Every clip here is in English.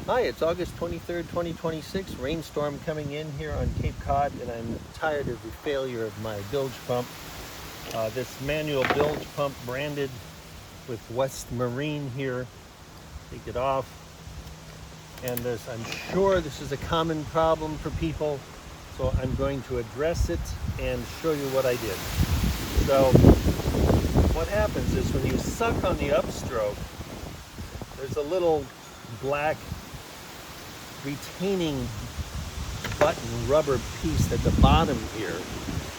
Hi, it's August 23rd, 2026. Rainstorm coming in here on Cape Cod, and I'm tired of the failure of my bilge pump. This manual bilge pump branded with West Marine here. Take it off. And I'm sure this is a common problem for people, so I'm going to address it and show you what I did. So what happens is when you suck on the upstroke, there's a little black retaining button rubber piece at the bottom here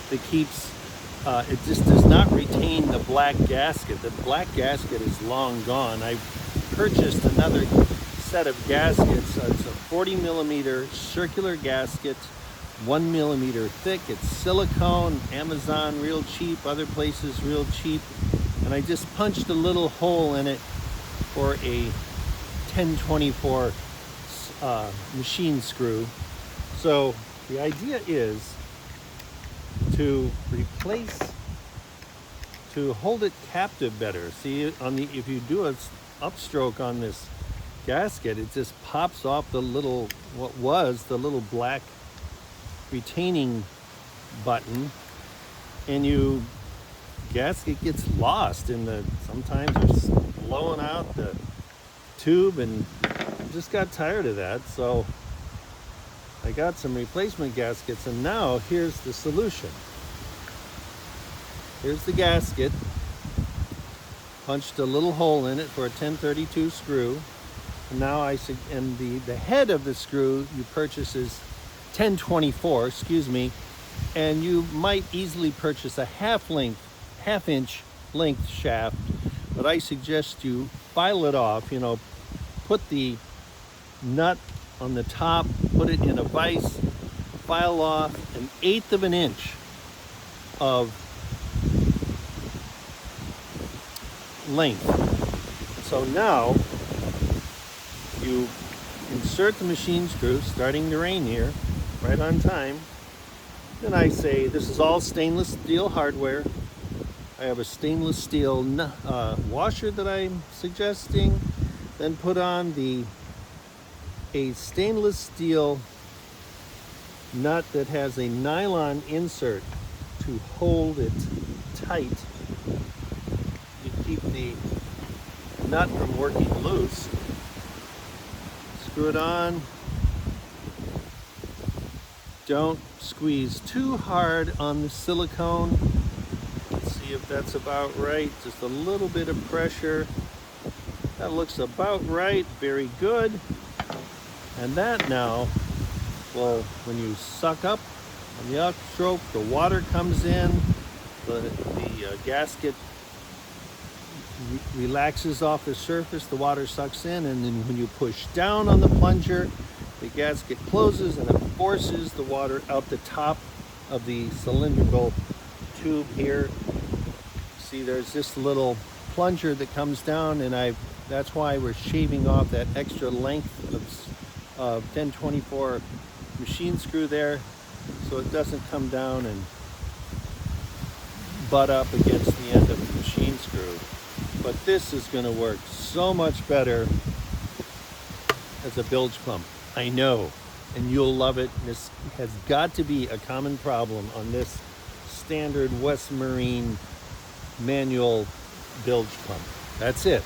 that keeps it just does not retain the black gasket. The black gasket is long gone. I purchased another set of gaskets. It's a 40 millimeter circular gasket, 1 millimeter thick. It's silicone, Amazon real cheap, other places real cheap, and I just punched a little hole in it for a 1024 machine screw. So the idea is to hold it captive better. See, if you do an upstroke on this gasket, it just pops off the little black retaining button, and gasket gets lost in sometimes it's blowing out the tube, and I just got tired of that, so I got some replacement gaskets, and now here's the solution. Here's the gasket, punched a little hole in it for a 1032 screw, and now the head of the screw you purchase is 1024, and you might easily purchase a half-inch length shaft, but I suggest you file it off. Put the nut on the top, put it in a vise, file off 1/8 of an inch of length. So now you insert the machine screw, starting to rain here, right on time. Then I say, this is all stainless steel hardware. I have a stainless steel washer that I'm suggesting. Then put on a stainless steel nut that has a nylon insert to hold it tight. You keep the nut from working loose. Screw it on. Don't squeeze too hard on the silicone. Let's see if that's about right. Just a little bit of pressure. That looks about right. Very good. And that now, when you suck up on the upstroke, the water comes in, the gasket relaxes off the surface, the water sucks in, and then when you push down on the plunger, the gasket closes and it forces the water out the top of the cylindrical tube here. See, there's this little plunger that comes down, and that's why we're shaving off that extra length of 1024 machine screw there, so it doesn't come down and butt up against the end of the machine screw. But this is going to work so much better as a bilge pump. I know, and you'll love it. This has got to be a common problem on this standard West Marine manual bilge pump. That's it.